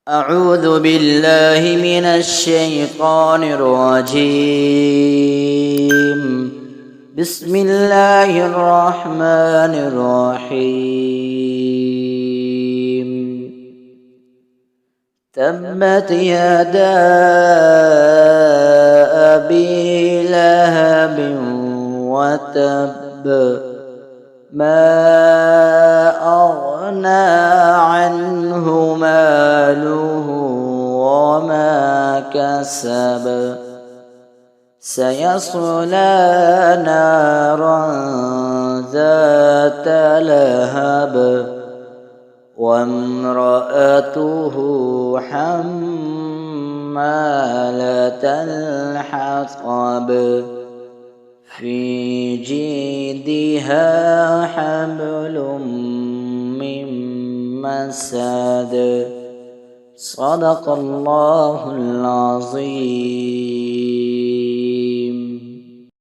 أعوذ بالله من الشيطان الرجيم. بسم الله الرحمن الرحيم. تبت يدا أبي لهب وتب، ما أغنى عنه ماله وما كسب، سيصلى نارا ذات لهب وامرأته حمالة الحطب في جيدها حبل من مسد. صدق الله العظيم.